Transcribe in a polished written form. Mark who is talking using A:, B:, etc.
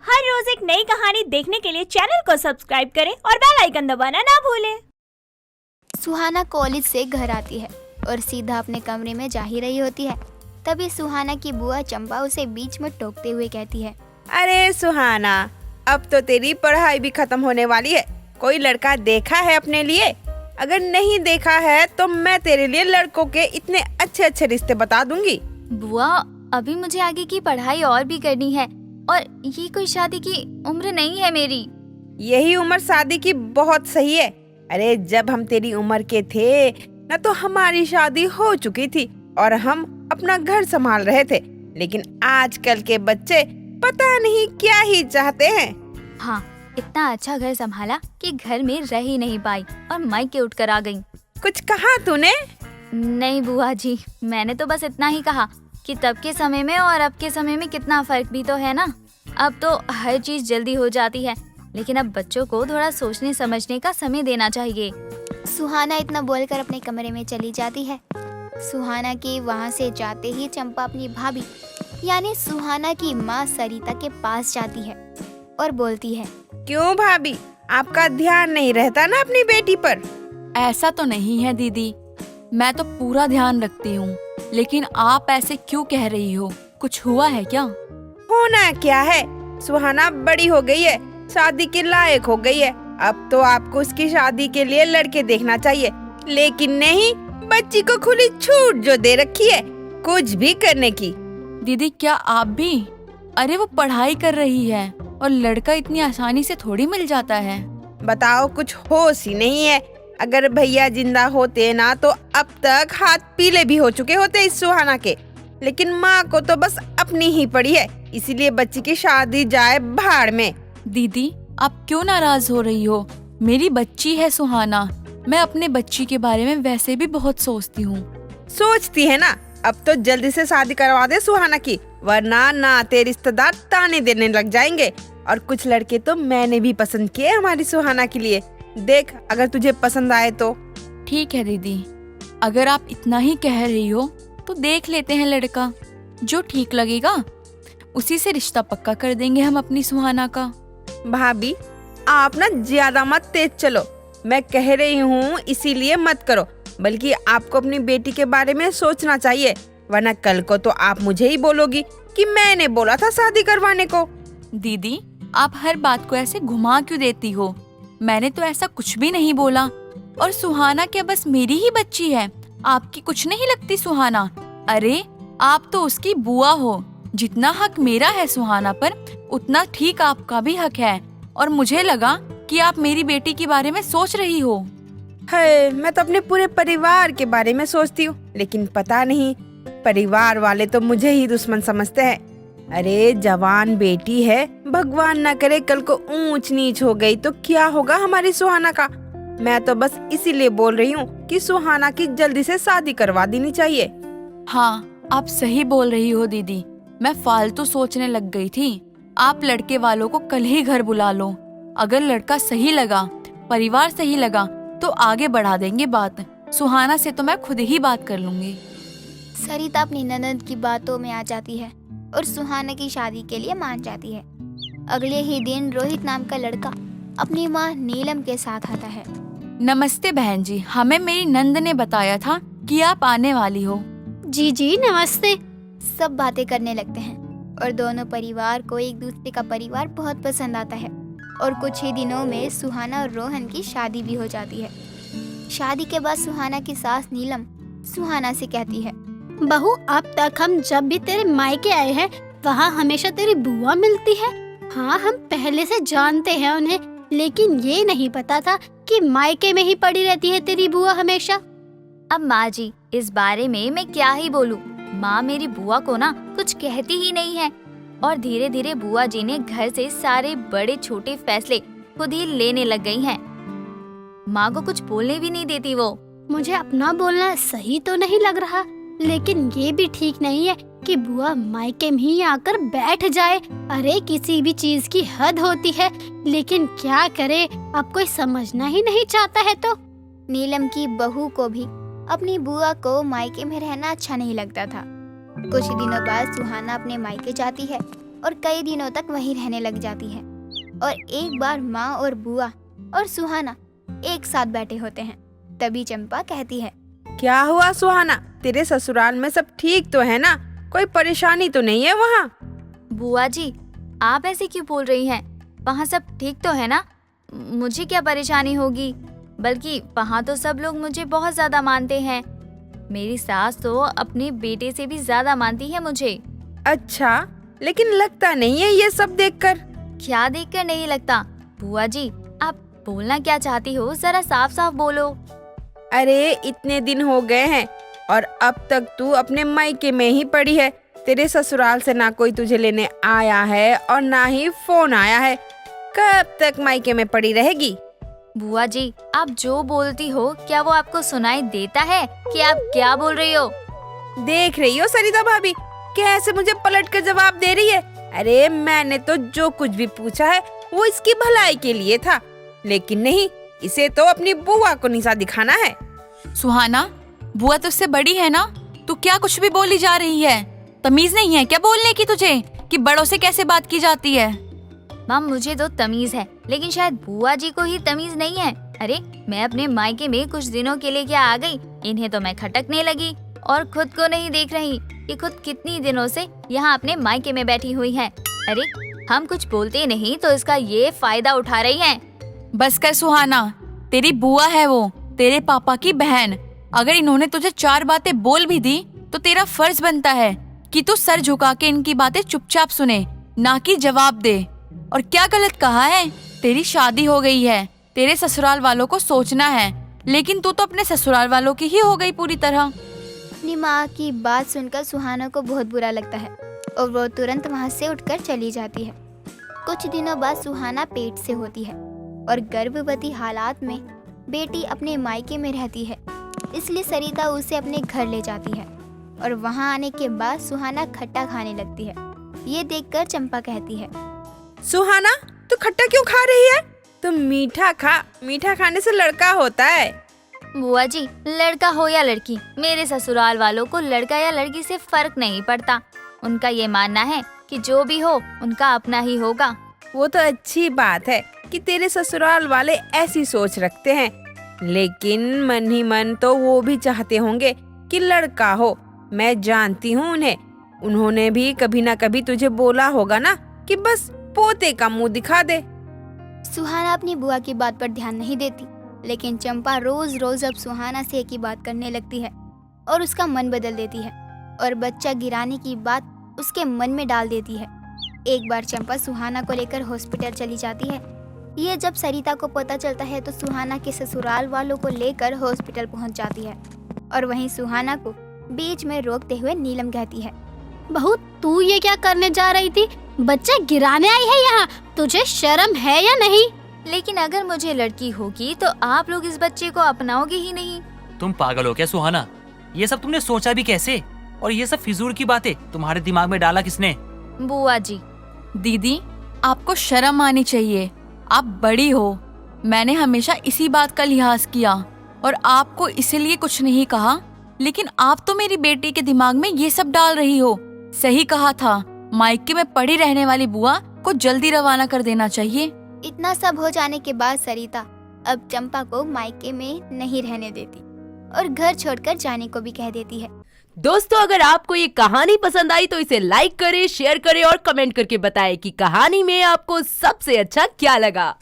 A: हर रोज एक नई कहानी देखने के लिए चैनल को सब्सक्राइब करें और बेल आइकन दबाना ना भूलें।
B: सुहाना कॉलेज से घर आती है और सीधा अपने कमरे में जा ही रही होती है। तभी सुहाना की बुआ चंपा उसे बीच में टोकते हुए कहती है,
C: अरे सुहाना, अब तो तेरी पढ़ाई भी खत्म होने वाली है। कोई लड़का देखा है अपने लिए? अगर नहीं देखा है तो मैं तेरे लिए लड़कों के इतने अच्छे अच्छे रिश्ते बता दूंगी।
B: बुआ अभी मुझे आगे की पढ़ाई और भी करनी है और ये कोई शादी की उम्र नहीं है मेरी।
C: यही उम्र शादी की बहुत सही है। अरे जब हम तेरी उम्र के थे न तो हमारी शादी हो चुकी थी और हम अपना घर संभाल रहे थे, लेकिन आजकल के बच्चे पता नहीं क्या ही चाहते हैं।
B: हाँ, इतना अच्छा घर संभाला कि घर में रह ही नहीं पाई और मायके उठकर आ गई।
C: कुछ कहा तूने?
B: नहीं बुआ जी, मैंने तो बस इतना ही कहा कि तब के समय में और अब के समय में कितना फर्क भी तो है ना। अब तो हर चीज जल्दी हो जाती है, लेकिन अब बच्चों को थोड़ा सोचने समझने का समय देना चाहिए। सुहाना इतना बोलकर अपने कमरे में चली जाती है। सुहाना के वहाँ से जाते ही चंपा अपनी भाभी यानी सुहाना की माँ सरिता के पास जाती है और बोलती है,
C: क्यों भाभी, आपका ध्यान नहीं रहता ना अपनी बेटी पर?
D: ऐसा तो नहीं है दीदी, मैं तो पूरा ध्यान रखती हूँ, लेकिन आप ऐसे क्यों कह रही हो? कुछ हुआ है क्या?
C: होना क्या है, सुहाना बड़ी हो गई है, शादी के लायक हो गई है। अब तो आपको उसकी शादी के लिए लड़के देखना चाहिए, लेकिन नहीं, बच्ची को खुली छूट जो दे रखी है कुछ भी करने की।
D: दीदी क्या आप भी? अरे वो पढ़ाई कर रही है और लड़का इतनी आसानी से थोड़ी मिल जाता है।
C: बताओ, कुछ होश ही नहीं है। अगर भैया जिंदा होते ना तो अब तक हाथ पीले भी हो चुके होते इस सुहाना के, लेकिन माँ को तो बस अपनी ही पड़ी है, इसीलिए बच्ची की शादी जाए भाड़ में।
D: दीदी आप क्यों नाराज हो रही हो? मेरी बच्ची है सुहाना, मैं अपने बच्ची के बारे में वैसे भी बहुत सोचती हूँ।
C: सोचती है ना? अब तो जल्दी से शादी करवा दे सुहाना की, वरना नाते रिश्तेदार ताने देने लग जाएंगे। और कुछ लड़के तो मैंने भी पसंद किए हमारी सुहाना के लिए, देख अगर तुझे पसंद आए तो।
D: ठीक है दीदी, अगर आप इतना ही कह रही हो तो देख लेते हैं लड़का, जो ठीक लगेगा उसी से रिश्ता पक्का कर देंगे हम अपनी सुहाना का।
C: भाभी आप ना ज्यादा मत तेज चलो, मैं कह रही हूँ इसीलिए मत करो, बल्कि आपको अपनी बेटी के बारे में सोचना चाहिए, वरना कल को तो आप मुझे ही बोलोगी कि मैंने बोला था शादी करवाने को।
D: दीदी आप हर बात को ऐसे घुमा क्यों देती हो? मैंने तो ऐसा कुछ भी नहीं बोला। और सुहाना क्या बस मेरी ही बच्ची है? आपकी कुछ नहीं लगती सुहाना? अरे आप तो उसकी बुआ हो, जितना हक मेरा है सुहाना पर उतना ठीक आपका भी हक है। और मुझे लगा कि आप मेरी बेटी के बारे में सोच रही हो।
C: है, मैं तो अपने पूरे परिवार के बारे में सोचती हूँ, लेकिन पता नहीं परिवार वाले तो मुझे ही दुश्मन समझते हैं। अरे जवान बेटी है, भगवान ना करे कल को ऊंच नीच हो गई तो क्या होगा हमारी सुहाना का। मैं तो बस इसीलिए बोल रही हूँ कि सुहाना की जल्दी से शादी करवा देनी चाहिए।
D: हाँ आप सही बोल रही हो दीदी, मैं फालतू सोचने लग गई थी। आप लड़के वालों को कल ही घर बुला लो, अगर लड़का सही लगा, परिवार सही लगा तो आगे बढ़ा देंगे बात। सुहाना से तो मैं खुद ही बात कर लूंगी।
B: सरिता अपनी ननद की बातों में आ जाती है और सुहाना की शादी के लिए मान जाती है। अगले ही दिन रोहित नाम का लड़का अपनी माँ नीलम के साथ आता है।
D: नमस्ते बहन जी, हमें मेरी नंद ने बताया था कि आप आने वाली हो।
B: जी जी नमस्ते। सब बातें करने लगते हैं और दोनों परिवार को एक दूसरे का परिवार बहुत पसंद आता है और कुछ ही दिनों में सुहाना और रोहन की शादी भी हो जाती है। शादी के बाद सुहाना की सास नीलम सुहाना से कहती है,
E: बहू अब तक हम जब भी तेरे मायके आए हैं वहाँ हमेशा तेरी बुआ मिलती है। हाँ हम पहले से जानते हैं उन्हें, लेकिन ये नहीं पता था कि मायके में ही पड़ी रहती है तेरी बुआ हमेशा।
B: अब माँ जी इस बारे में मैं क्या ही बोलूं, माँ मेरी बुआ को ना कुछ कहती ही नहीं है और धीरे धीरे बुआ जी ने घर से सारे बड़े छोटे फैसले खुद ही लेने लग गई हैं। माँ को कुछ बोलने भी नहीं देती वो।
E: मुझे अपना बोलना सही तो नहीं लग रहा, लेकिन ये भी ठीक नहीं है कि बुआ मायके में ही आकर बैठ जाए। अरे किसी भी चीज की हद होती है, लेकिन क्या करे, अब कोई समझना ही नहीं चाहता है। तो
B: नीलम की बहू को भी अपनी बुआ को मायके में रहना अच्छा नहीं लगता था। कुछ ही दिनों बाद सुहाना अपने मायके जाती है और कई दिनों तक वहीं रहने लग जाती है। और एक बार माँ और बुआ और सुहाना एक साथ बैठे होते हैं। तभी चंपा कहती है,
C: क्या हुआ सुहाना, तेरे ससुराल में सब ठीक तो है ना? कोई परेशानी तो नहीं है वहाँ?
B: बुआ जी आप ऐसे क्यों बोल रही हैं? वहाँ सब ठीक तो है ना? मुझे क्या परेशानी होगी, बल्कि वहाँ तो सब लोग मुझे बहुत ज्यादा मानते हैं। मेरी सास तो अपने बेटे से भी ज्यादा मानती है मुझे।
C: अच्छा, लेकिन लगता नहीं है ये सब देखकर।
B: क्या देखकर नहीं लगता? बुआ जी आप बोलना क्या चाहती हो, जरा साफ साफ बोलो।
C: अरे इतने दिन हो गए हैं और अब तक तू अपने मायके में ही पड़ी है। तेरे ससुराल से ना कोई तुझे लेने आया है और ना ही फोन आया है। कब तक मायके में पड़ी रहेगी?
B: बुआ जी आप जो बोलती हो क्या वो आपको सुनाई देता है कि आप क्या बोल रही हो?
C: देख रही हो सरिता भाभी कैसे मुझे पलट कर जवाब दे रही है। अरे मैंने तो जो कुछ भी पूछा है वो इसकी भलाई के लिए था, लेकिन नहीं, इसे तो अपनी बुआ को निशा दिखाना है।
D: सुहाना, बुआ तुझसे बड़ी है ना, तू क्या कुछ भी बोली जा रही है? तमीज नहीं है क्या बोलने की तुझे कि बड़ों से कैसे बात की जाती है?
B: माम मुझे तो तमीज है, लेकिन शायद बुआ जी को ही तमीज नहीं है। अरे मैं अपने मायके में कुछ दिनों के लिए क्या आ गई, इन्हें तो मैं खटकने लगी और खुद को नहीं देख रही कि खुद कितनी दिनों से यहाँ अपने मायके में बैठी हुई है। अरे हम कुछ बोलते नहीं तो इसका ये फायदा उठा रही हैं।
D: बस कर सुहाना, तेरी बुआ है वो, तेरे पापा की बहन। अगर इन्होंने तुझे 4 बातें बोल भी दी तो तेरा फर्ज बनता है कि तू सर झुका के इनकी बातें चुपचाप सुने, ना कि जवाब दे। और क्या गलत कहा है? तेरी शादी हो गई है, तेरे ससुराल वालों को सोचना है, लेकिन तू तो अपने ससुराल वालों की ही हो गई पूरी तरह।
B: अपनी माँ की बात सुनकर सुहाना को बहुत बुरा लगता है और वो तुरंत वहाँ से उठकर चली जाती है। कुछ दिनों बाद सुहाना पेट से होती है और गर्भवती हालात में बेटी अपने मायके में रहती है, इसलिए सरिता उसे अपने घर ले जाती है। और वहाँ आने के बाद सुहाना खट्टा खाने लगती है। ये देखकर चंपा कहती है,
C: सुहाना तू खट्टा क्यों खा रही है? तुम मीठा खा, मीठा खाने से लड़का होता है।
B: बुआ जी लड़का हो या लड़की, मेरे ससुराल वालों को लड़का या लड़की से फर्क नहीं पड़ता। उनका ये मानना है कि जो भी हो उनका अपना ही होगा।
C: वो तो अच्छी बात है कि तेरे ससुराल वाले ऐसी सोच रखते हैं, लेकिन मन ही मन तो वो भी चाहते होंगे कि लड़का हो। मैं जानती हूँ उन्हें, उन्होंने भी कभी ना कभी तुझे बोला होगा ना कि बस पोते का मुंह दिखा दे।
B: सुहाना अपनी बुआ की बात पर ध्यान नहीं देती, लेकिन चंपा रोज रोज अब सुहाना से एक ही बात करने लगती है और उसका मन बदल देती है और बच्चा गिराने की बात उसके मन में डाल देती है। एक बार चंपा सुहाना को लेकर हॉस्पिटल चली जाती है। ये जब सरिता को पता चलता है तो सुहाना के ससुराल वालों को लेकर हॉस्पिटल पहुंच जाती है और वहीं सुहाना को बीच में रोकते हुए नीलम कहती है,
E: बहू तू ये क्या करने जा रही थी? बच्चा गिराने आई है यहाँ, तुझे शर्म है या नहीं?
B: लेकिन अगर मुझे लड़की होगी तो आप लोग इस बच्चे को अपनाओगे ही नहीं।
F: तुम पागल हो क्या सुहाना? ये सब तुमने सोचा भी कैसे? और ये सब फिजूल की बातें तुम्हारे दिमाग में डाला किसने?
B: बुआ जी।
D: दीदी आपको शर्म आनी चाहिए, आप बड़ी हो। मैंने हमेशा इसी बात का लिहाज किया और आपको इसीलिए कुछ नहीं कहा, लेकिन आप तो मेरी बेटी के दिमाग में ये सब डाल रही हो। सही कहा था, मायके में पड़ी रहने वाली बुआ को जल्दी रवाना कर देना चाहिए।
B: इतना सब हो जाने के बाद सरिता अब चंपा को मायके में नहीं रहने देती और घर छोड़कर जाने को भी कह देती है।
G: दोस्तों अगर आपको ये कहानी पसंद आई तो इसे लाइक करें, शेयर करें और कमेंट करके बताएं कि कहानी में आपको सबसे अच्छा क्या लगा।